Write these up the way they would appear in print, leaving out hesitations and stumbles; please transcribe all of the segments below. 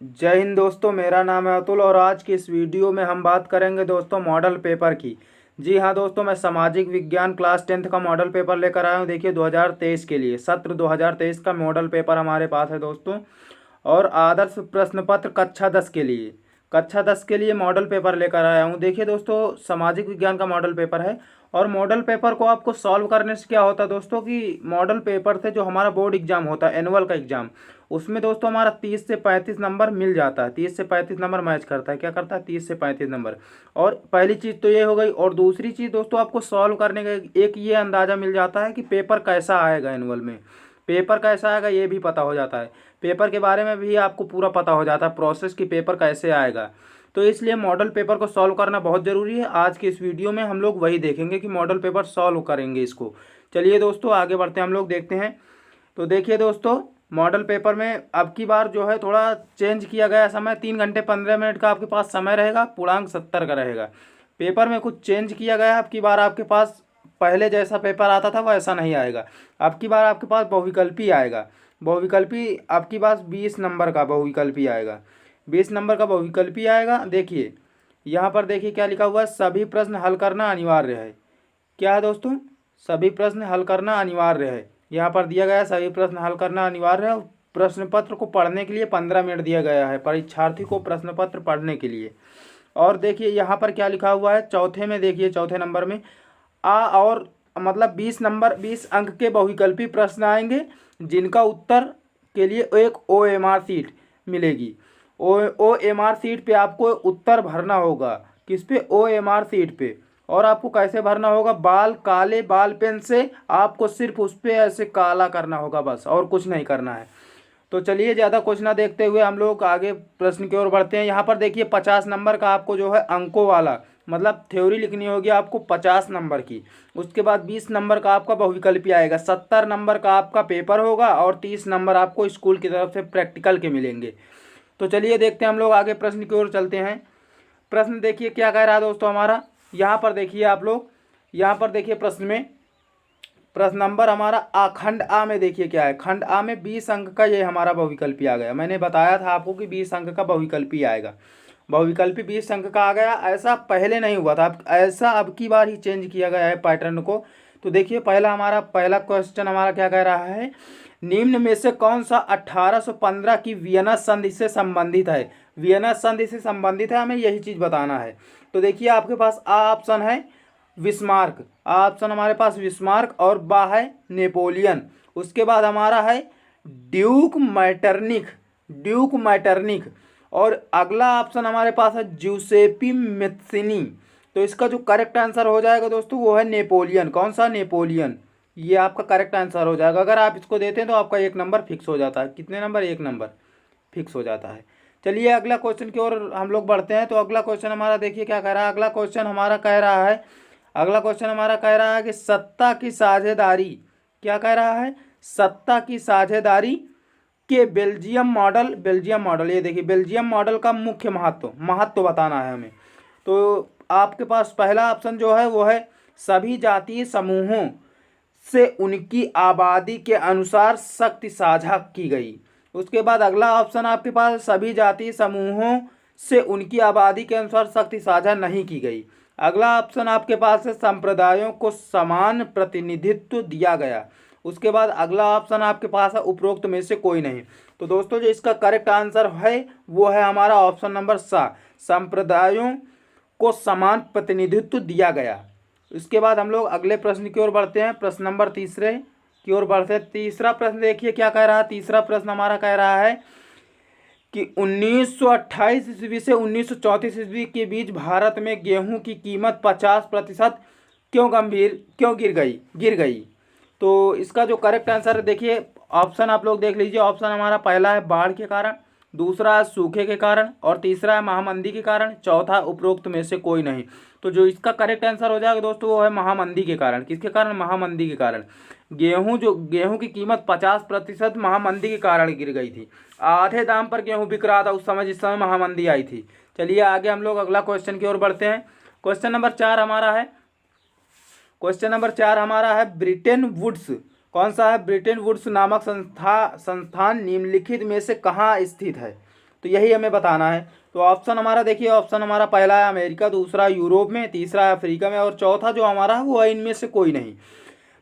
जय हिंद दोस्तों। मेरा नाम है अतुल और आज की इस वीडियो में हम बात करेंगे दोस्तों मॉडल पेपर की। जी हाँ दोस्तों, मैं सामाजिक विज्ञान क्लास 10th का मॉडल पेपर लेकर आया हूँ। देखिए 2023 के लिए सत्र 2023 का मॉडल पेपर हमारे पास है दोस्तों। और आदर्श प्रश्न पत्र कक्षा 10 के लिए मॉडल पेपर लेकर आया हूँ। देखिए दोस्तों, सामाजिक विज्ञान का मॉडल पेपर है। और मॉडल पेपर को आपको सॉल्व करने से क्या होता है दोस्तों कि मॉडल पेपर से जो हमारा बोर्ड एग्जाम होता है, एनुअल का एग्जाम, उसमें दोस्तों हमारा 30 से 35 नंबर मिल जाता है। 30 से 35 नंबर मैच करता है। क्या करता है? 30 से 35 नंबर। और पहली चीज़ तो ये हो गई। और दूसरी चीज़ दोस्तों, आपको सॉल्व करने का एक ये अंदाज़ा मिल जाता है कि पेपर कैसा आएगा। एनुअल में पेपर कैसा आएगा ये भी पता हो जाता है। पेपर के बारे में भी आपको पूरा पता हो जाता है, प्रोसेस की पेपर कैसे आएगा। तो इसलिए मॉडल पेपर को सॉल्व करना बहुत ज़रूरी है। आज की इस वीडियो में हम लोग वही देखेंगे कि मॉडल पेपर सॉल्व करेंगे इसको। चलिए दोस्तों आगे बढ़ते हैं, हम लोग देखते हैं। तो देखिए दोस्तों, मॉडल पेपर में अब की बार जो है थोड़ा चेंज किया गया समय। 3 घंटे 15 मिनट का आपके पास समय रहेगा, पूर्णांक 70 का रहेगा। पेपर में कुछ चेंज किया गया है। अब की बार आपके पास पहले जैसा पेपर आता था वैसा नहीं आएगा। अब की बार आपके पास बहुविकल्पी आएगा। बहुविकल्पी अब की बार 20 नंबर का बहुविकल्पी आएगा। 20 नंबर का बहुविकल्पी आएगा। देखिए यहाँ पर देखिए क्या लिखा हुआ है, सभी प्रश्न हल करना अनिवार्य है। क्या है दोस्तों? सभी प्रश्न हल करना अनिवार्य है। यहाँ पर दिया गया है सभी प्रश्न हल करना अनिवार्य है। और प्रश्न पत्र को पढ़ने के लिए 15 मिनट दिया गया है परीक्षार्थी को प्रश्न पत्र पढ़ने के लिए। और देखिए यहाँ पर क्या लिखा हुआ है चौथे में, देखिए चौथे नंबर में और मतलब 20 नंबर 20 अंक के बहुविकल्पी प्रश्न आएंगे, जिनका उत्तर के लिए एक OMR सीट मिलेगी। OMR सीट पे आपको उत्तर भरना होगा। किस पे? OMR सीट पे। और आपको कैसे भरना होगा? काले बाल पेन से आपको सिर्फ उस पर ऐसे काला करना होगा, बस और कुछ नहीं करना है। तो चलिए ज़्यादा कुछ ना देखते हुए हम लोग आगे प्रश्न की ओर बढ़ते हैं। यहाँ पर देखिए 50 नंबर का आपको जो है अंकों वाला मतलब थ्योरी लिखनी होगी आपको 50 नंबर की। उसके बाद 20 नंबर का आपका बहुविकल्पी आएगा। 70 नंबर का आपका पेपर होगा और 30 नंबर आपको स्कूल की तरफ से प्रैक्टिकल के मिलेंगे। तो चलिए देखते हैं हम लोग आगे प्रश्न की ओर चलते हैं। प्रश्न देखिए क्या कह रहा है दोस्तों हमारा। यहाँ पर देखिए आप लोग, यहाँ पर देखिए प्रश्न में प्रश्न नंबर हमारा खंड आ में देखिए क्या है। खंड आ में 20 अंक का ये हमारा बहुविकल्पी आ गया। मैंने बताया था आपको कि 20 अंक का बहुविकल्पी आएगा। बहुविकल्पी 20 अंक का आ गया। ऐसा पहले नहीं हुआ था, अब ऐसा अब की बार ही चेंज किया गया है पैटर्न को। तो देखिए पहला क्वेश्चन हमारा क्या कह रहा है, निम्न में से कौन सा 1815 की वियना संधि से संबंधित है। वियना संधि से संबंधित है, हमें यही चीज़ बताना है। तो देखिए आपके पास ऑप्शन है विस्मार्क, ऑप्शन हमारे पास विस्मार्क, और बा है नेपोलियन। उसके बाद हमारा है ड्यूक मैटरनिक। और अगला ऑप्शन हमारे पास है जूसेपी मेत्सिनी। तो इसका जो करेक्ट आंसर हो जाएगा दोस्तों वो है नेपोलियन। कौन सा? नेपोलियन। ये आपका करेक्ट आंसर हो जाएगा। अगर आप इसको देते हैं तो आपका 1 नंबर फिक्स हो जाता है। कितने नंबर? 1 नंबर फिक्स हो जाता है। चलिए अगला क्वेश्चन की ओर हम लोग बढ़ते हैं। तो अगला क्वेश्चन हमारा देखिए क्या कह रहा है। अगला क्वेश्चन हमारा कह रहा है कि सत्ता की साझेदारी, क्या कह रहा है? सत्ता की साझेदारी के बेल्जियम मॉडल ये देखिए बेल्जियम मॉडल का मुख्य महत्व बताना है हमें। तो आपके पास पहला ऑप्शन जो है वो है सभी जातीय समूहों से उनकी आबादी के अनुसार शक्ति साझा की गई। उसके बाद अगला ऑप्शन आपके पास सभी जातीय समूहों से उनकी आबादी के अनुसार शक्ति साझा नहीं की गई। अगला ऑप्शन आपके पास है संप्रदायों को समान प्रतिनिधित्व दिया गया। उसके बाद अगला ऑप्शन आपके पास है उपरोक्त में से कोई नहीं। तो दोस्तों जो इसका करेक्ट आंसर है वो है हमारा ऑप्शन नंबर सा, संप्रदायों को समान प्रतिनिधित्व दिया गया। इसके बाद हम लोग अगले प्रश्न की ओर बढ़ते हैं। प्रश्न नंबर तीसरे की ओर बढ़ते हैं। तीसरा प्रश्न देखिए क्या कह रहा है। तीसरा प्रश्न हमारा कह रहा है कि 1928 ईस्वी से 1934 ईस्वी के बीच भारत में गेहूं की कीमत 50% क्यों गिर गई। तो इसका जो करेक्ट आंसर है देखिए ऑप्शन आप लोग देख लीजिए। ऑप्शन हमारा पहला है बाढ़ के कारण, दूसरा है सूखे के कारण, और तीसरा है महामंदी के कारण, चौथा उपरोक्त में से कोई नहीं। तो जो इसका करेक्ट आंसर हो जाएगा दोस्तों वो है महामंदी के कारण। किसके कारण? महामंदी के कारण। गेहूं की कीमत 50% महामंदी के कारण गिर गई थी। आधे दाम पर गेहूं बिक रहा था उस समय जिस समय महामंदी आई थी। चलिए आगे हम लोग अगला क्वेश्चन की ओर बढ़ते हैं। क्वेश्चन नंबर चार हमारा है ब्रिटेन वुड्स। कौन सा है? ब्रिटेन वुड्स नामक संस्थान निम्नलिखित में से कहाँ स्थित है। तो यही हमें बताना है। तो ऑप्शन हमारा देखिए, ऑप्शन हमारा पहला है अमेरिका, दूसरा यूरोप में, तीसरा है अफ्रीका में और चौथा जो हमारा है वो है इनमें से कोई नहीं।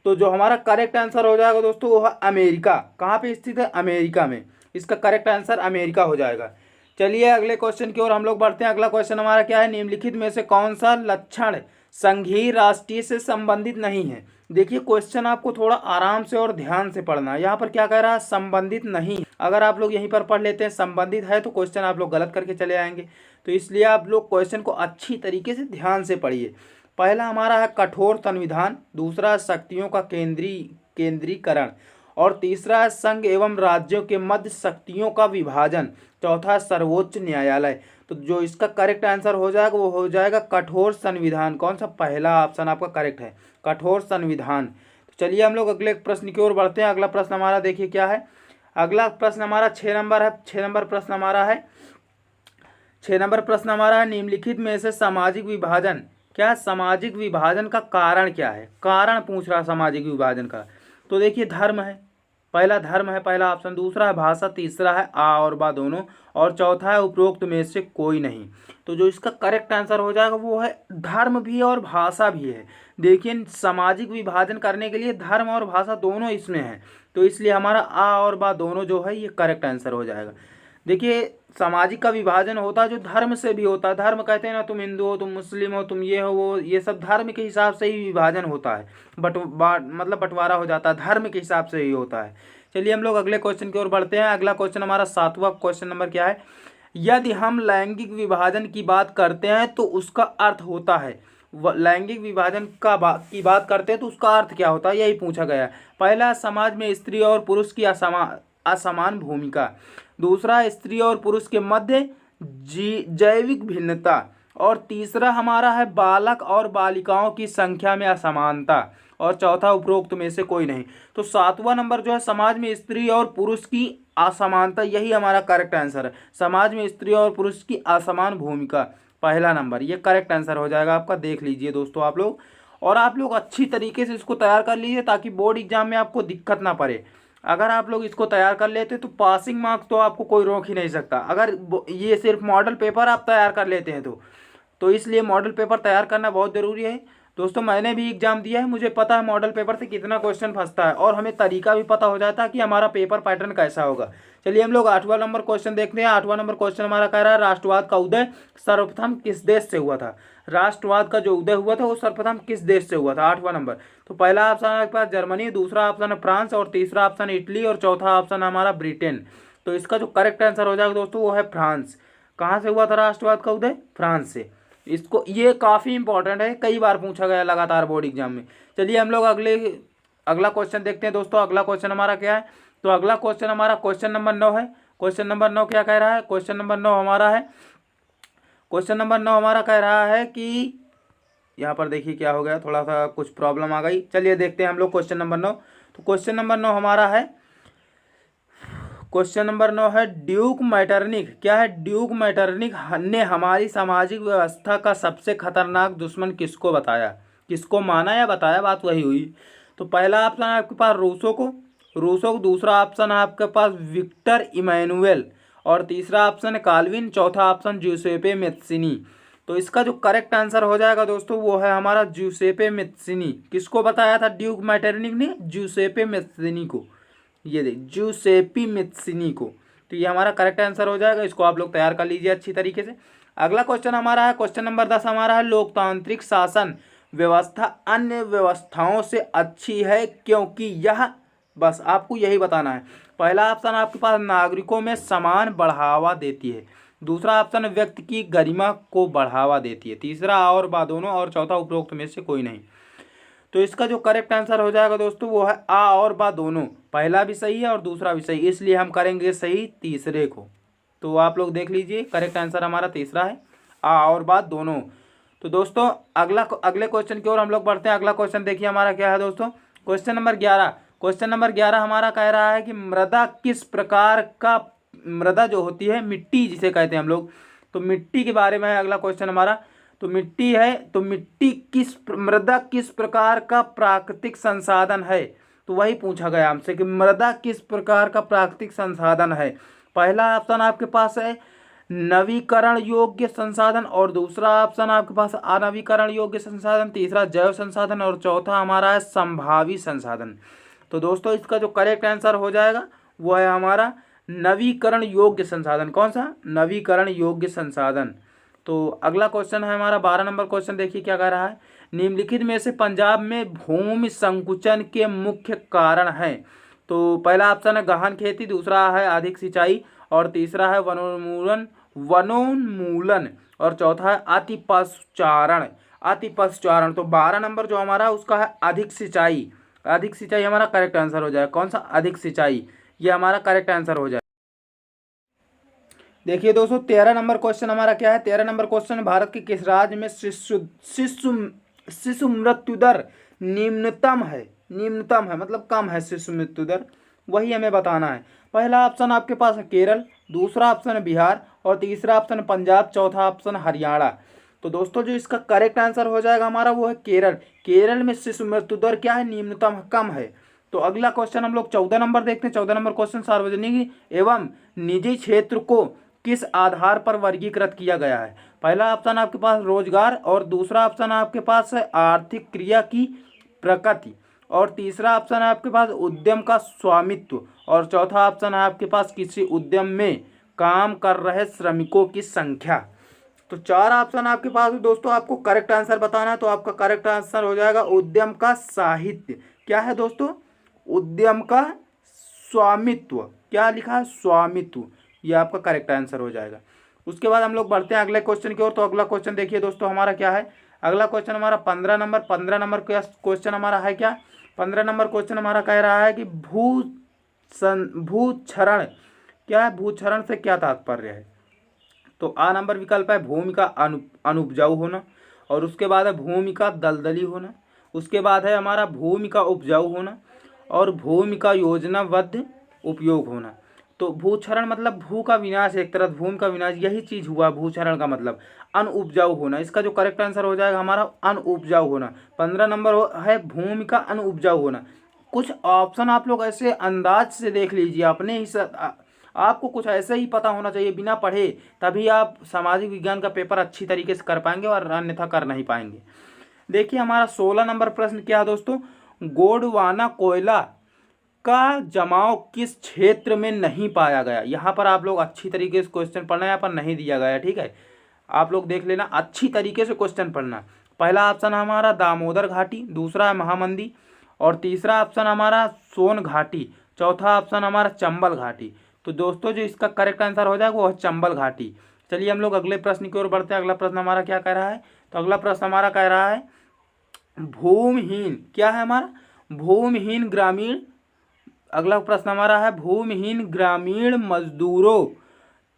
तो जो हमारा करेक्ट आंसर हो जाएगा दोस्तों वो है अमेरिका। कहाँ पे स्थित है? अमेरिका में। इसका करेक्ट आंसर अमेरिका हो जाएगा। चलिए अगले क्वेश्चन की ओर हम लोग बढ़ते हैं। अगला क्वेश्चन हमारा क्या है? निम्नलिखित में से कौन सा लक्षण संघीय राष्ट्रीय से संबंधित नहीं है? देखिए क्वेश्चन आपको थोड़ा आराम से और ध्यान से पढ़ना है। यहाँ पर क्या कह रहा है? संबंधित नहीं। अगर आप लोग यहीं पर पढ़ लेते हैं संबंधित है तो क्वेश्चन आप लोग गलत करके चले आएंगे। तो इसलिए आप लोग क्वेश्चन को अच्छी तरीके से ध्यान से पढ़िए। पहला हमारा है कठोर संविधान, दूसरा शक्तियों का केंद्रीकरण और तीसरा है संघ एवं राज्यों के मध्य शक्तियों का विभाजन, चौथा सर्वोच्च न्यायालय। तो जो इसका करेक्ट आंसर हो जाएगा वो हो जाएगा कठोर संविधान। कौन सा? पहला ऑप्शन आपका करेक्ट है, कठोर संविधान। तो चलिए हम लोग अगले प्रश्न की ओर बढ़ते हैं। अगला प्रश्न हमारा देखिए क्या है? अगला प्रश्न हमारा 6 नंबर है। 6 नंबर प्रश्न हमारा है, 6 नंबर प्रश्न हमारा है निम्नलिखित में से सामाजिक विभाजन, क्या सामाजिक विभाजन का कारण क्या है? कारण पूछ रहा सामाजिक विभाजन का। तो देखिए धर्म है, पहला धर्म है पहला ऑप्शन, दूसरा है भाषा, तीसरा है आ और बा दोनों और चौथा है उपरोक्त में से कोई नहीं। तो जो इसका करेक्ट आंसर हो जाएगा वो है धर्म भी और भाषा भी है। देखिए सामाजिक विभाजन करने के लिए धर्म और भाषा दोनों इसमें है, तो इसलिए हमारा आ और बा दोनों जो है ये करेक्ट आंसर हो जाएगा। देखिए सामाजिक का विभाजन होता है जो धर्म से भी होता है। धर्म कहते हैं ना, तुम हिंदू हो, तुम मुस्लिम हो, तुम ये हो वो, ये सब धर्म के हिसाब से ही विभाजन होता है। मतलब बंटवारा हो जाता है, धर्म के हिसाब से ही होता है। चलिए हम लोग अगले क्वेश्चन की ओर बढ़ते हैं। अगला क्वेश्चन हमारा 7वां क्वेश्चन नंबर क्या है? यदि हम लैंगिक विभाजन की बात करते हैं तो उसका अर्थ होता है, लैंगिक विभाजन की बात करते हैं तो उसका अर्थ क्या होता है, यही पूछा गया है। पहला, समाज में स्त्री और पुरुष की असमान भूमिका, दूसरा स्त्री और पुरुष के मध्य जैविक भिन्नता और तीसरा हमारा है बालक और बालिकाओं की संख्या में असमानता और चौथा उपरोक्त में से कोई नहीं। तो 7वां नंबर जो है समाज में स्त्री और पुरुष की असमानता, यही हमारा करेक्ट आंसर है। समाज में स्त्री और पुरुष की असमान भूमिका, पहला नंबर, ये करेक्ट आंसर हो जाएगा आपका। देख लीजिए दोस्तों आप लोग, और आप लोग अच्छी तरीके से इसको तैयार कर लीजिए ताकि बोर्ड एग्जाम में आपको दिक्कत ना पड़े। अगर आप लोग इसको तैयार कर लेते तो पासिंग मार्क्स तो आपको कोई रोक ही नहीं सकता। अगर ये सिर्फ मॉडल पेपर आप तैयार कर लेते हैं तो इसलिए मॉडल पेपर तैयार करना बहुत ज़रूरी है दोस्तों। मैंने भी एग्जाम दिया है, मुझे पता है मॉडल पेपर से कितना क्वेश्चन फंसता है और हमें तरीका भी पता हो जाता है कि हमारा पेपर पैटर्न कैसा होगा। चलिए हम लोग 8वां नंबर क्वेश्चन देखते हैं। 8वां नंबर क्वेश्चन हमारा कह रहा है राष्ट्रवाद का उदय सर्वप्रथम किस देश से हुआ था? राष्ट्रवाद का जो उदय हुआ था वो सर्वप्रथम किस देश से हुआ था? 8वां नंबर। तो पहला ऑप्शन है आपके पास जर्मनी, दूसरा ऑप्शन है फ्रांस और तीसरा ऑप्शन है इटली और चौथा ऑप्शन है हमारा ब्रिटेन। तो इसका जो करेक्ट आंसर हो जाएगा दोस्तों वो है फ्रांस। कहाँ से हुआ था राष्ट्रवाद का उदय? फ्रांस से। इसको ये काफ़ी इंपॉर्टेंट है, कई बार पूछा गया लगातार बोर्ड एग्जाम में। चलिए हम लोग अगला क्वेश्चन देखते हैं दोस्तों। अगला क्वेश्चन हमारा क्या है? तो अगला क्वेश्चन हमारा क्वेश्चन नंबर 9 है। क्वेश्चन नंबर 9 क्या कह रहा है? क्वेश्चन नंबर 9 हमारा है, क्वेश्चन नंबर 9 हमारा कह रहा है कि यहाँ पर देखिए क्या हो गया, थोड़ा सा कुछ प्रॉब्लम आ गई। चलिए देखते हैं हम लोग क्वेश्चन नंबर 9। तो क्वेश्चन नंबर 9 हमारा है, क्वेश्चन नंबर 9 है ड्यूक मैटरनिख। क्या है? ड्यूक मैटरनिख ने हमारी सामाजिक व्यवस्था का सबसे खतरनाक दुश्मन किसको बताया, किसको माना या बताया, बात वही हुई। तो पहला ऑप्शन है आपके पास रूसो को, दूसरा ऑप्शन है आपके पास विक्टर इमैनुअल और तीसरा ऑप्शन है काल्विन, चौथा ऑप्शन ज्यूसेपे मेत्सिनी। तो इसका जो करेक्ट आंसर हो जाएगा दोस्तों वो है हमारा ज्यूसेपे मेत्सिनी। किसको बताया था ड्यूक मैटरनिख ने? ज्यूसेपे मेत्सिनी को, ये देख ज्यूसेपी मेत्सिनी को। तो ये हमारा करेक्ट आंसर हो जाएगा, इसको आप लोग तैयार कर लीजिए अच्छी तरीके से। अगला क्वेश्चन हमारा है, क्वेश्चन नंबर 10 हमारा है लोकतांत्रिक शासन व्यवस्था अन्य व्यवस्थाओं से अच्छी है क्योंकि यह, बस आपको यही बताना है। पहला ऑप्शन आपके पास नागरिकों में समान बढ़ावा देती है, दूसरा ऑप्शन व्यक्ति की गरिमा को बढ़ावा देती है, तीसरा और बा दोनों और चौथा उपरोक्त में से कोई नहीं। तो इसका जो करेक्ट आंसर हो जाएगा दोस्तों वो है आ और बा दोनों। पहला भी सही है और दूसरा भी सही, इसलिए हम करेंगे सही तीसरे को। तो आप लोग देख लीजिए करेक्ट आंसर हमारा तीसरा है, आ और बा दोनों। तो दोस्तों अगले क्वेश्चन की ओर हम लोग बढ़ते हैं। अगला क्वेश्चन देखिए हमारा क्या है दोस्तों, क्वेश्चन नंबर 11। क्वेश्चन नंबर 11 हमारा कह रहा है कि मृदा किस प्रकार का, मृदा जो होती है मिट्टी जिसे कहते हैं हम लोग, तो मिट्टी के बारे में है अगला क्वेश्चन हमारा। तो मिट्टी है, तो मृदा किस प्रकार का प्राकृतिक संसाधन है? तो वही पूछा गया हमसे कि मृदा किस प्रकार का प्राकृतिक संसाधन है। पहला ऑप्शन आपके पास है नवीकरण योग्य संसाधन, और दूसरा ऑप्शन आपके पास अनवीकरण योग्य संसाधन, तीसरा जैव संसाधन, और चौथा हमारा है संभावी संसाधन। तो दोस्तों इसका जो करेक्ट आंसर हो जाएगा वो है हमारा नवीकरण योग्य संसाधन। कौन सा? नवीकरण योग्य संसाधन। तो अगला क्वेश्चन है हमारा 12 नंबर क्वेश्चन, देखिए क्या कह रहा है। निम्नलिखित में से पंजाब में भूमि संकुचन के मुख्य कारण हैं। तो पहला ऑप्शन है गहन खेती, दूसरा है अधिक सिंचाई, और तीसरा है वनोन्मूलन, और चौथा है अतिपशुचारण। तो 12 नंबर जो हमारा उसका है अधिक सिंचाई। अधिक सिंचाई हमारा करेक्ट आंसर हो जाएगा। कौन सा? अधिक सिंचाई, ये हमारा करेक्ट आंसर हो जाएगा। देखिए दोस्तों 13 नंबर क्वेश्चन हमारा क्या है। 13 नंबर क्वेश्चन, भारत के किस राज्य में शिशु मृत्यु दर निम्नतम है मतलब कम है शिशु मृत्यु दर, वही हमें बताना है। पहला ऑप्शन आपके पास है केरल, दूसरा ऑप्शन है बिहार, और तीसरा ऑप्शन है पंजाब, चौथा ऑप्शन हरियाणा। तो दोस्तों जो इसका करेक्ट आंसर हो जाएगा हमारा वो है केरल। केरल में शिशु मृत्यु दर क्या है? निम्नतम, कम है। तो अगला क्वेश्चन हम लोग 14 नंबर देखते हैं। 14 नंबर क्वेश्चन, सार्वजनिक एवं निजी क्षेत्र को किस आधार पर वर्गीकृत किया गया है। पहला ऑप्शन आपके पास रोजगार, और दूसरा ऑप्शन आपके पास है आर्थिक क्रिया की प्रकृति, और तीसरा ऑप्शन है आपके पास उद्यम का स्वामित्व, और चौथा ऑप्शन है आपके पास किसी उद्यम में काम कर रहे श्रमिकों की संख्या। तो 4 ऑप्शन आपके पास है दोस्तों, आपको करेक्ट आंसर बताना है। तो आपका करेक्ट आंसर हो जाएगा उद्यम का साहित्य। क्या है दोस्तों? उद्यम का स्वामित्व। क्या लिखा है? स्वामित्व। ये आपका करेक्ट आंसर हो जाएगा। उसके बाद हम लोग बढ़ते हैं अगले क्वेश्चन की ओर। तो अगला क्वेश्चन देखिए दोस्तों हमारा क्या है। अगला क्वेश्चन हमारा 15 नंबर क्वेश्चन हमारा है क्या। 15 नंबर क्वेश्चन हमारा कह रहा है कि भूक्षरण क्या है? भूक्षरण से क्या तात्पर्य है। तो आ नंबर विकल्प है भूमि का अनुपजाऊ होना, और उसके बाद है भूमि का दलदली होना, उसके बाद है हमारा भूमि का उपजाऊ होना, और भूमि का योजनाबद्ध उपयोग होना। तो भूक्षरण मतलब भू का विनाश, एक तरह भूमि का विनाश, यही चीज हुआ भूक्षरण का मतलब अनउपजाऊ होना। इसका जो करेक्ट आंसर हो जाएगा हमारा अनउपजाऊ होना। 15 नंबर है भूमि का अनउपजाऊ होना। कुछ ऑप्शन आप लोग ऐसे अंदाज से देख लीजिए, अपने ही आपको कुछ ऐसे ही पता होना चाहिए, बिना पढ़े, तभी आप सामाजिक विज्ञान का पेपर अच्छी तरीके से कर पाएंगे, और अन्यथा कर नहीं पाएंगे। देखिए हमारा 16 नंबर प्रश्न क्या है दोस्तों। गोंडवाना कोयला का जमाव किस क्षेत्र में नहीं पाया गया। यहाँ पर आप लोग अच्छी तरीके से क्वेश्चन पढ़ना, यहाँ पर नहीं दिया गया है, ठीक है। आप लोग देख लेना, अच्छी तरीके से क्वेश्चन पढ़ना। पहला ऑप्शन हमारा दामोदर घाटी, दूसरा है महामंदी, और तीसरा ऑप्शन हमारा सोन घाटी, चौथा ऑप्शन हमारा चंबल घाटी। तो दोस्तों जो इसका करेक्ट आंसर हो जाएगा वो है चंबल घाटी। चलिए हम लोग अगले प्रश्न की ओर बढ़ते हैं। अगला प्रश्न हमारा क्या कह रहा है। तो अगला प्रश्न हमारा कह रहा है भूमिहीन, क्या है हमारा? भूमिहीन ग्रामीण। अगला प्रश्न हमारा है भूमिहीन ग्रामीण मजदूरों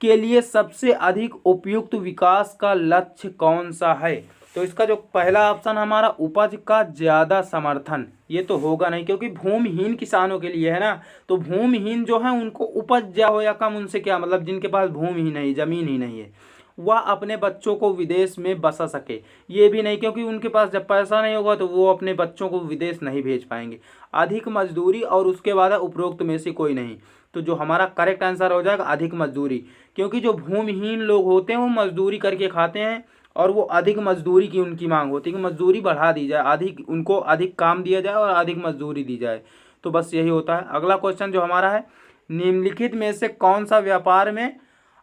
के लिए सबसे अधिक उपयुक्त विकास का लक्ष्य कौन सा है। तो इसका जो पहला ऑप्शन हमारा उपज का ज़्यादा समर्थन, ये तो होगा नहीं, क्योंकि भूमिहीन किसानों के लिए है ना। तो भूमिहीन जो है उनको उपज ज्यादा हो या कम, उनसे क्या मतलब, जिनके पास भूमि ही नहीं, ज़मीन ही नहीं है, वह अपने बच्चों को विदेश में बसा सके। ये भी नहीं, क्योंकि उनके पास जब पैसा नहीं होगा तो वो अपने बच्चों को विदेश नहीं भेज पाएंगे। अधिक मजदूरी, और उसके बाद उपरोक्त में से कोई नहीं। तो जो हमारा करेक्ट आंसर हो जाएगा अधिक मजदूरी, क्योंकि जो भूमिहीन लोग होते हैं वो मजदूरी करके खाते हैं, और वो अधिक मजदूरी की उनकी मांग होती है कि मजदूरी बढ़ा दी जाए, अधिक उनको अधिक काम दिया जाए और अधिक मजदूरी दी जाए। तो बस यही होता है। अगला क्वेश्चन जो हमारा है, निम्नलिखित में से कौन सा व्यापार में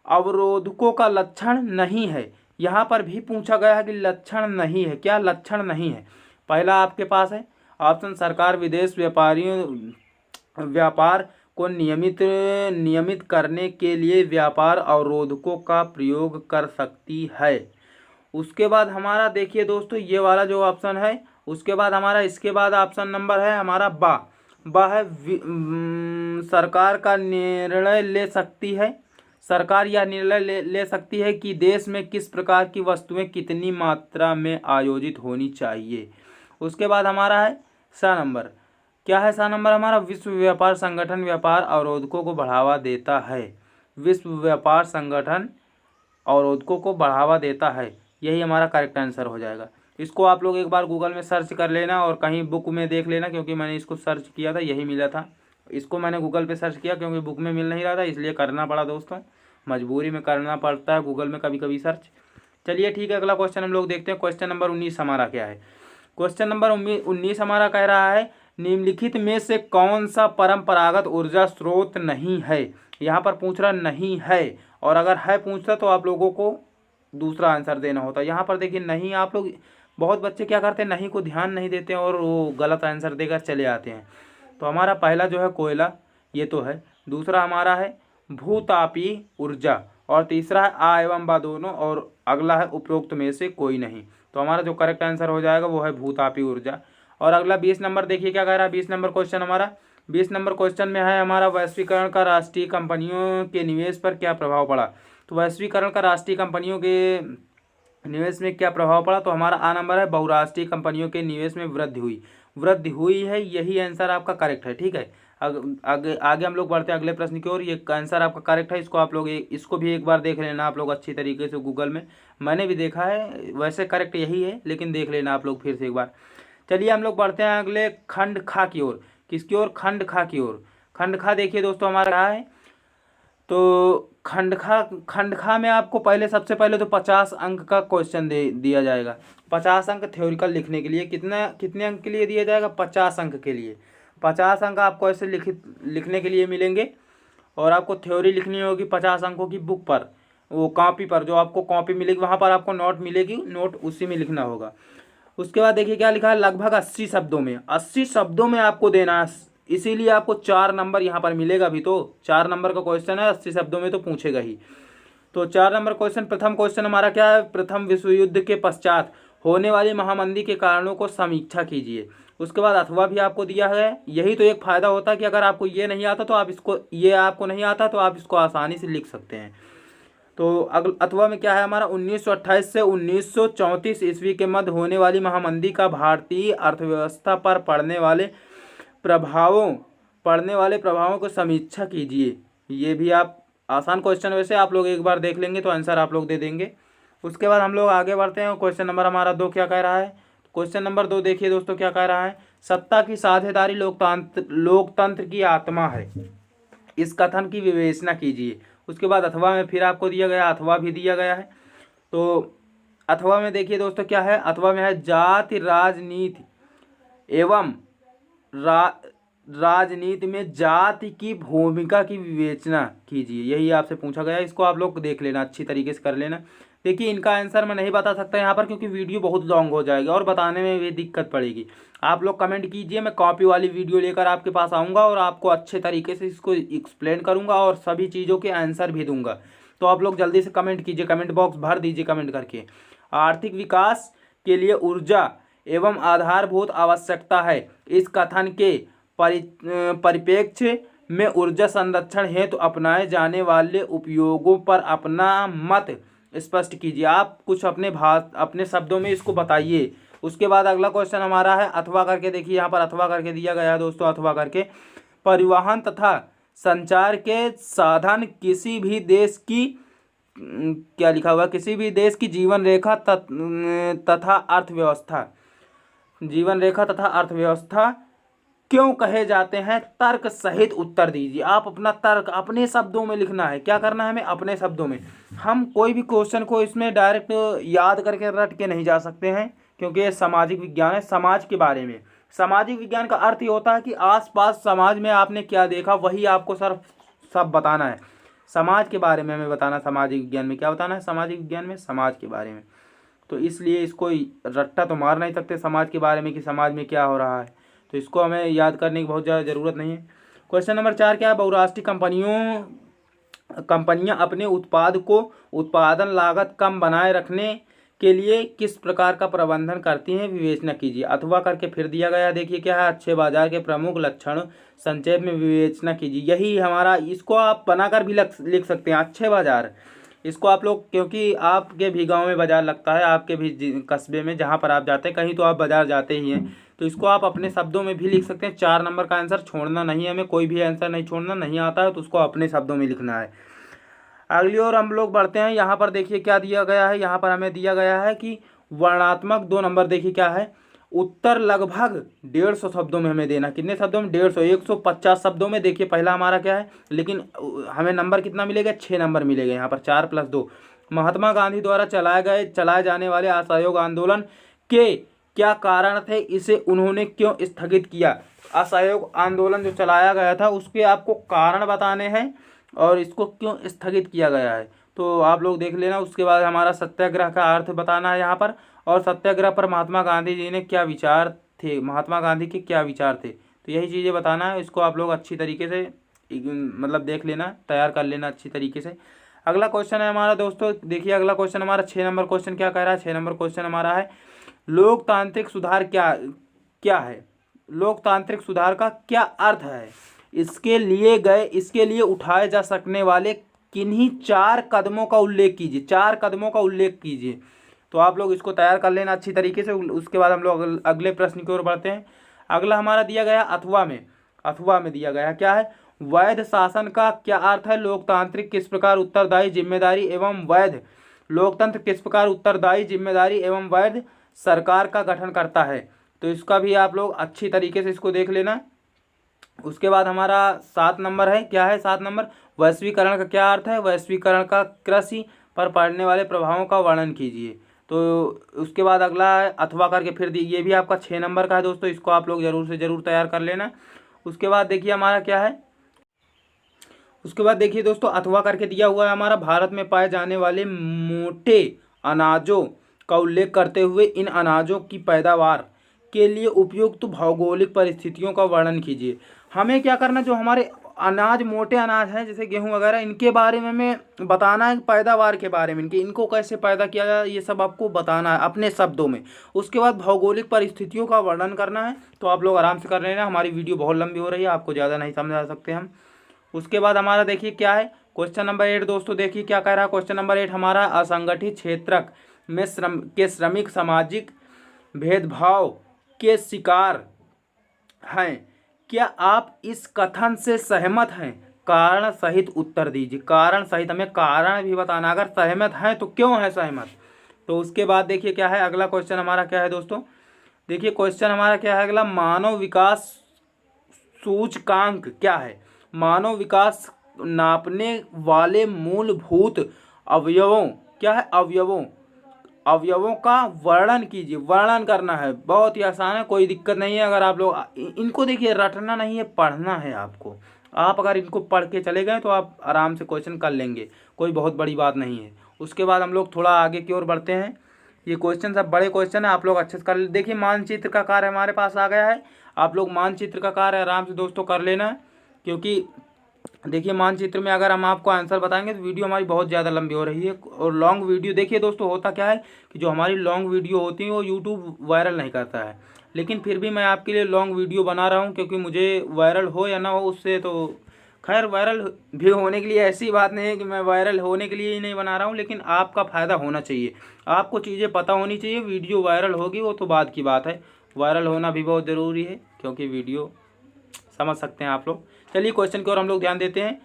अवरोधकों का लक्षण नहीं है। यहाँ पर भी पूछा गया है कि लक्षण नहीं है, क्या लक्षण नहीं है। पहला आपके पास है ऑप्शन सरकार विदेश व्यापार को नियमित करने के लिए व्यापार अवरोधकों का प्रयोग कर सकती है। उसके बाद हमारा देखिए दोस्तों ये वाला जो ऑप्शन है, उसके बाद हमारा इसके बाद ऑप्शन नंबर है हमारा बा है सरकार का निर्णय ले सकती है, सरकार यह निर्णय ले सकती है कि देश में किस प्रकार की वस्तुएं कितनी मात्रा में आयोजित होनी चाहिए। उसके बाद हमारा है सा नंबर, क्या है सा नंबर हमारा, विश्व व्यापार संगठन व्यापार अवरोधकों को बढ़ावा देता है। विश्व व्यापार संगठन अवरोधकों को बढ़ावा देता है, यही हमारा करेक्ट आंसर हो जाएगा। इसको आप लोग एक बार गूगल में सर्च कर लेना और कहीं बुक में देख लेना, क्योंकि मैंने इसको सर्च किया था, यही मिला था। इसको मैंने गूगल पे सर्च किया क्योंकि बुक में मिल नहीं रहा था, इसलिए करना पड़ा दोस्तों, मजबूरी में करना पड़ता है गूगल में कभी कभी सर्च। चलिए ठीक है, अगला क्वेश्चन हम लोग देखते हैं। क्वेश्चन नंबर 19 हमारा क्या है। क्वेश्चन नंबर 19 हमारा कह रहा है निम्नलिखित में से कौन सा परंपरागत ऊर्जा स्रोत नहीं है। यहाँ पर पूछ रहा नहीं है, और अगर है पूछता तो आप लोगों को दूसरा आंसर देना होता। यहाँ पर देखिए नहीं, आप लोग बहुत बच्चे क्या करते हैं, नहीं को ध्यान नहीं देते हैं और वो गलत आंसर देकर चले आते हैं। तो हमारा पहला जो है कोयला, ये तो है। दूसरा हमारा है भूतापी ऊर्जा, और तीसरा है आ एवं बा दोनों, और अगला है उपरोक्त में से कोई नहीं। तो हमारा जो करेक्ट आंसर हो जाएगा वो है भूतापी ऊर्जा। और अगला 20 नंबर देखिए क्या कह रहा है। 20 नंबर क्वेश्चन हमारा, 20 नंबर क्वेश्चन में है हमारा वैश्वीकरण का राष्ट्रीय कंपनियों के निवेश पर क्या प्रभाव पड़ा। तो वैश्वीकरण का राष्ट्रीय कंपनियों के निवेश में क्या प्रभाव पड़ा। तो हमारा आ नंबर है बहुराष्ट्रीय कंपनियों के निवेश में वृद्धि हुई है, यही आंसर आपका करेक्ट है। ठीक है, आगे आगे हम लोग बढ़ते हैं अगले प्रश्न की ओर। ये आंसर आपका करेक्ट है, इसको आप लोग इसको भी एक बार देख लेना आप लोग अच्छी तरीके से गूगल में, मैंने भी देखा है, वैसे करेक्ट यही है लेकिन देख लेना आप लोग फिर से एक बार। चलिए हम लोग बढ़ते हैं अगले खंड खा की ओर। किसकी ओर, खंड खा की ओर। खंड खा देखिए दोस्तों हमारा क्या है। तो खंड खा में आपको सबसे पहले तो 50 अंक का क्वेश्चन दिया जाएगा। 50 अंक थ्योरिकल लिखने के लिए। कितने अंक के लिए दिया जाएगा, 50 अंक के लिए। 50 अंक आपको ऐसे लिखने के लिए मिलेंगे, और आपको थ्योरी लिखनी होगी 50 अंकों की बुक पर, वो कॉपी पर, जो आपको कॉपी मिलेगी वहाँ पर आपको नोट मिलेगी, नोट उसी में लिखना होगा। उसके बाद देखिए क्या लिखा है, लगभग 80 शब्दों में, 80 शब्दों में आपको देना है, इसीलिए आपको 4 नंबर यहाँ पर मिलेगा भी। तो 4 नंबर का क्वेश्चन है, 80 शब्दों में तो पूछेगा ही। तो 4 नंबर क्वेश्चन, प्रथम क्वेश्चन हमारा क्या है, प्रथम विश्व युद्ध के पश्चात होने वाली महामंदी के कारणों को समीक्षा कीजिए। उसके बाद अथवा भी आपको दिया है। यही तो एक फ़ायदा होता है कि अगर आपको ये नहीं आता तो आप इसको, ये आपको नहीं आता तो आप इसको आसानी से लिख सकते हैं। तो अथवा में क्या है हमारा, 1928 से 1934 ईस्वी के मध्य होने वाली महामंदी का भारतीय अर्थव्यवस्था पर पड़ने वाले प्रभावों को समीक्षा कीजिए। ये भी आप आसान क्वेश्चन, वैसे आप लोग एक बार देख लेंगे तो आंसर आप लोग दे देंगे। उसके बाद हम लोग आगे बढ़ते हैं। क्वेश्चन नंबर हमारा 2 क्या कह रहा है। क्वेश्चन नंबर 2 देखिए दोस्तों क्या कह रहा है, सत्ता की साझेदारी लोकतंत्र की आत्मा है, इस कथन की विवेचना कीजिए। उसके बाद अथवा में फिर आपको दिया गया, अथवा भी दिया गया है। तो अथवा में देखिए दोस्तों क्या है, अथवा में है जाति राजनीति एवं राजनीति में जाति की भूमिका की विवेचना कीजिए, यही आपसे पूछा गया। इसको आप लोग देख लेना, अच्छी तरीके से कर लेना। देखिए इनका आंसर मैं नहीं बता सकता यहाँ पर क्योंकि वीडियो बहुत लॉन्ग हो जाएगी और बताने में भी दिक्कत पड़ेगी। आप लोग कमेंट कीजिए, मैं कॉपी वाली वीडियो लेकर आपके पास आऊँगा और आपको अच्छे तरीके से इसको एक्सप्लेन करूँगा और सभी चीज़ों के आंसर भी दूंगा। तो आप लोग जल्दी से कमेंट कीजिए, कमेंट बॉक्स भर दीजिए कमेंट करके। आर्थिक विकास के लिए ऊर्जा एवं आधारभूत आवश्यकता है, इस कथन के परिप्रेक्ष्य में ऊर्जा संरक्षण हेतु अपनाए जाने वाले उपयोगों पर अपना मत स्पष्ट कीजिए। आप कुछ अपने शब्दों में इसको बताइए। उसके बाद अगला क्वेश्चन हमारा है अथवा करके। देखिए यहाँ पर अथवा करके दिया गया है दोस्तों, अथवा करके परिवहन तथा संचार के साधन किसी भी देश की क्या लिखा हुआ, किसी भी देश की जीवन रेखा तथा अर्थव्यवस्था क्यों कहे जाते हैं, तर्क सहित उत्तर दीजिए। आप अपना तर्क अपने शब्दों में लिखना है। क्या करना है हमें, अपने शब्दों में। हम कोई भी क्वेश्चन को इसमें डायरेक्ट याद करके रट के नहीं जा सकते हैं क्योंकि ये सामाजिक विज्ञान है, समाज के बारे में। सामाजिक विज्ञान का अर्थ ये होता है कि आसपास समाज में आपने क्या देखा वही आपको सब बताना है। समाज के बारे में हमें बताना, सामाजिक विज्ञान में क्या बताना है, सामाजिक विज्ञान में समाज के बारे में। तो इसलिए इसको रट्टा तो मार नहीं सकते समाज के बारे में कि समाज में क्या हो रहा है, तो इसको हमें याद करने की बहुत ज़्यादा ज़रूरत नहीं है। क्वेश्चन नंबर 4 क्या है, बहुराष्ट्रीय कंपनियां अपने उत्पाद को उत्पादन लागत कम बनाए रखने के लिए किस प्रकार का प्रबंधन करती हैं, विवेचना कीजिए। अथवा करके फिर दिया गया, देखिए क्या है, अच्छे बाजार के प्रमुख लक्षण संक्षेप में विवेचना कीजिए। यही हमारा, इसको आप बनाकर भी लिख सकते हैं, अच्छे बाजार। इसको आप लोग, क्योंकि आपके भी गांव में बाजार लगता है, आपके भी कस्बे में जहां पर आप जाते हैं, कहीं तो आप बाजार जाते ही हैं, तो इसको आप अपने शब्दों में भी लिख सकते हैं। 4 नंबर का आंसर छोड़ना नहीं है, हमें कोई भी आंसर नहीं छोड़ना, नहीं आता है तो उसको अपने शब्दों में लिखना है। अगली ओर हम लोग बढ़ते हैं। यहाँ पर देखिए क्या दिया गया है, यहाँ पर हमें दिया गया है कि वर्णात्मक 2 नंबर देखिए क्या है, उत्तर लगभग 150 शब्दों में हमें देना। कितने शब्दों में? 150, 150 शब्दों में। देखिए पहला हमारा क्या है, लेकिन हमें नंबर कितना मिलेगा? 6 नंबर मिलेगा यहाँ पर, 4 + 2। महात्मा गांधी द्वारा चलाए जाने वाले असहयोग आंदोलन के क्या कारण थे, इसे उन्होंने क्यों स्थगित किया? असहयोग आंदोलन जो चलाया गया था उसके आपको कारण बताने हैं और इसको क्यों स्थगित किया गया है, तो आप लोग देख लेना। उसके बाद हमारा सत्याग्रह का अर्थ बताना है यहाँ पर, और सत्याग्रह पर महात्मा गांधी जी ने क्या विचार थे, महात्मा गांधी के क्या विचार थे, तो यही चीज़ें बताना है। इसको आप लोग अच्छी तरीके से मतलब देख लेना, तैयार कर लेना अच्छी तरीके से। अगला क्वेश्चन है हमारा दोस्तों, देखिए अगला क्वेश्चन हमारा 6 नंबर क्वेश्चन क्या कह रहा है। 6 नंबर क्वेश्चन हमारा है, लोकतांत्रिक सुधार क्या क्या है? लोकतांत्रिक सुधार का क्या अर्थ है? इसके लिए उठाए जा सकने वाले किन्हीं 4 कदमों का उल्लेख कीजिए। 4 कदमों का उल्लेख कीजिए। तो आप लोग इसको तैयार कर लेना अच्छी तरीके से। उसके बाद हम लोग अगले प्रश्न की ओर बढ़ते हैं। अगला हमारा दिया गया अथवा में दिया गया क्या है? वैध शासन का क्या अर्थ है? लोकतांत्रिक किस प्रकार उत्तरदायी जिम्मेदारी एवं वैध लोकतंत्र किस प्रकार उत्तरदायी जिम्मेदारी एवं वैध सरकार का गठन करता है, तो इसका भी आप लोग अच्छी तरीके से इसको देख लेना। उसके बाद हमारा 7 नंबर है, क्या है 7 नंबर? वैश्वीकरण का क्या अर्थ है? वैश्वीकरण का कृषि पर पड़ने वाले प्रभावों का वर्णन कीजिए। तो उसके बाद अगला है अथवा करके फिर ये भी आपका 6 नंबर का है दोस्तों, इसको आप लोग जरूर से ज़रूर तैयार कर लेना। उसके बाद देखिए हमारा क्या है, उसके बाद देखिए दोस्तों अथवा करके दिया हुआ है हमारा, भारत में पाए जाने वाले मोटे अनाजों का उल्लेख करते हुए इन अनाजों की पैदावार के लिए उपयुक्त भौगोलिक परिस्थितियों का वर्णन कीजिए। हमें क्या करना, जो हमारे अनाज मोटे अनाज हैं जैसे गेहूं वगैरह, इनके बारे में हमें बताना है, पैदावार के बारे में, इनको कैसे पैदा किया जाए ये सब आपको बताना है अपने शब्दों में। उसके बाद भौगोलिक परिस्थितियों का वर्णन करना है। तो आप लोग आराम से कर लेना, हमारी वीडियो बहुत लंबी हो रही है, आपको ज़्यादा नहीं समझा सकते हम। उसके बाद हमारा देखिए क्या है, क्वेश्चन नंबर 8 दोस्तों, देखिए क्या कह रहा है क्वेश्चन नंबर 8 हमारा, असंगठित क्षेत्र में श्रमिक सामाजिक भेदभाव के शिकार हैं, क्या आप इस कथन से सहमत हैं? कारण सहित उत्तर दीजिए। कारण सहित, हमें कारण भी बताना, अगर सहमत हैं तो क्यों है सहमत। तो उसके बाद देखिए क्या है अगला क्वेश्चन हमारा क्या है दोस्तों, देखिए क्वेश्चन हमारा क्या है अगला, मानव विकास सूचकांक क्या है? मानव विकास नापने वाले मूलभूत अवयवों क्या है? अवयवों का वर्णन कीजिए। वर्णन करना है, बहुत ही आसान है, कोई दिक्कत नहीं है। अगर आप लोग इनको देखिए, रटना नहीं है, पढ़ना है आपको। आप अगर इनको पढ़ के चले गए तो आप आराम से क्वेश्चन कर लेंगे, कोई बहुत बड़ी बात नहीं है। उसके बाद हम लोग थोड़ा आगे की ओर बढ़ते हैं। ये क्वेश्चन सब बड़े क्वेश्चन है, आप लोग अच्छे से कर देखिए। मानचित्र का कार्य हमारे पास आ गया है, आप लोग मानचित्र का कार्य आराम से दोस्तों कर लेना, क्योंकि देखिए मानचित्र में अगर हम आपको आंसर बताएंगे तो वीडियो हमारी बहुत ज़्यादा लंबी हो रही है। और लॉन्ग वीडियो देखिए दोस्तों, होता क्या है कि जो हमारी लॉन्ग वीडियो होती है वो यूट्यूब वायरल नहीं करता है, लेकिन फिर भी मैं आपके लिए लॉन्ग वीडियो बना रहा हूँ, क्योंकि मुझे वायरल हो या ना हो उससे तो खैर, वायरल भी होने के लिए ऐसी बात नहीं है कि मैं वायरल होने के लिए ही नहीं बना रहा हूँ, लेकिन आपका फ़ायदा होना चाहिए, आपको चीज़ें पता होनी चाहिए। वीडियो वायरल होगी वो तो बाद की बात है, वायरल होना भी बहुत ज़रूरी है, क्योंकि वीडियो समझ सकते हैं आप लोग। चलिए क्वेश्चन की ओर हम लोग ध्यान देते हैं।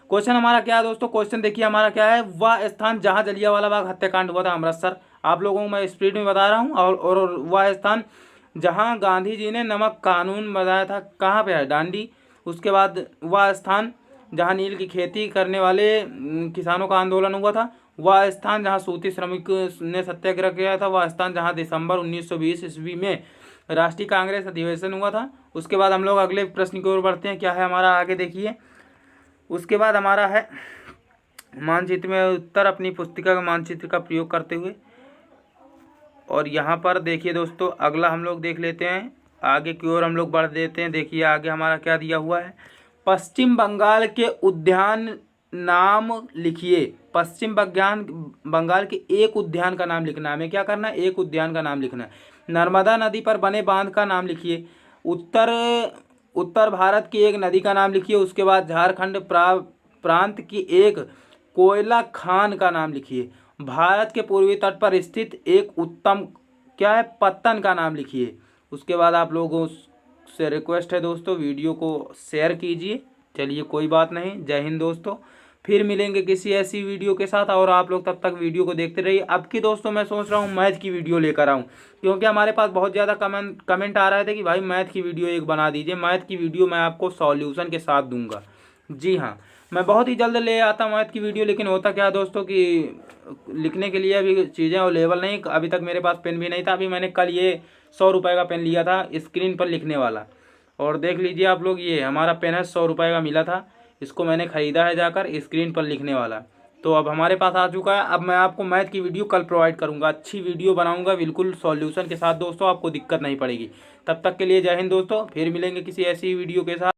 क्वेश्चन हमारा क्या है दोस्तों, क्वेश्चन देखिए हमारा क्या है, वह स्थान जहां जलियांवाला बाग हत्याकांड हुआ था, अमृतसर। आप लोगों को मैं स्पीड में बता रहा हूं। और वह स्थान जहां गांधी जी ने नमक कानून बनाया था, कहाँ पे है? डांडी। उसके बाद वह स्थान जहां नील की खेती करने वाले किसानों का आंदोलन हुआ था, वह स्थान जहां सूती श्रमिक ने सत्याग्रह किया था, वह स्थान जहां दिसंबर 1920 ईस्वी में राष्ट्रीय कांग्रेस अधिवेशन हुआ था। उसके बाद हम लोग अगले प्रश्न की ओर बढ़ते हैं। क्या है हमारा आगे देखिए, उसके बाद हमारा है मानचित्र में उत्तर अपनी पुस्तिका का मानचित्र का प्रयोग करते हुए। और यहाँ पर देखिए दोस्तों अगला हम लोग देख लेते हैं, आगे की ओर हम लोग बढ़ देते हैं। देखिए आगे हमारा क्या दिया हुआ है, पश्चिम बंगाल के उद्यान नाम लिखिए। पश्चिम बंगाल के एक उद्यान का नाम लिखना है, हमें क्या करना है, एक उद्यान का नाम लिखना है। नर्मदा नदी पर बने बांध का नाम लिखिए। उत्तर भारत की एक नदी का नाम लिखिए। उसके बाद झारखंड प्रांत की एक कोयला खान का नाम लिखिए। भारत के पूर्वी तट पर स्थित एक उत्तम क्या है, पत्तन का नाम लिखिए। उसके बाद आप लोगों से रिक्वेस्ट है दोस्तों, वीडियो को शेयर कीजिए। चलिए कोई बात नहीं, जय हिंद दोस्तों। फिर मिलेंगे किसी ऐसी वीडियो के साथ, और आप लोग तब तक वीडियो को देखते रहिए। अब की दोस्तों मैं सोच रहा हूँ मैथ की वीडियो लेकर आऊँ, क्योंकि हमारे पास बहुत ज़्यादा कमेंट आ रहे थे कि भाई मैथ की वीडियो एक बना दीजिए। मैथ की वीडियो मैं आपको सॉल्यूशन के साथ दूंगा। जी हाँ, मैं बहुत ही जल्द ले आता मैथ की वीडियो। लेकिन होता क्या है दोस्तों कि लिखने के लिए अभी चीज़ें अवेलेबल नहीं, अभी तक मेरे पास पेन भी नहीं था। अभी मैंने कल ये 100 रुपये का पेन लिया था स्क्रीन पर लिखने वाला, और देख लीजिए आप लोग, ये हमारा पेन है 100 रुपये का मिला था। इसको मैंने ख़रीदा है जाकर स्क्रीन पर लिखने वाला। तो अब हमारे पास आ चुका है। अब मैं आपको मैथ की वीडियो कल प्रोवाइड करूंगा, अच्छी वीडियो बनाऊंगा बिल्कुल सॉल्यूशन के साथ दोस्तों, आपको दिक्कत नहीं पड़ेगी। तब तक के लिए जय हिंद दोस्तों, फिर मिलेंगे किसी ऐसी वीडियो के साथ।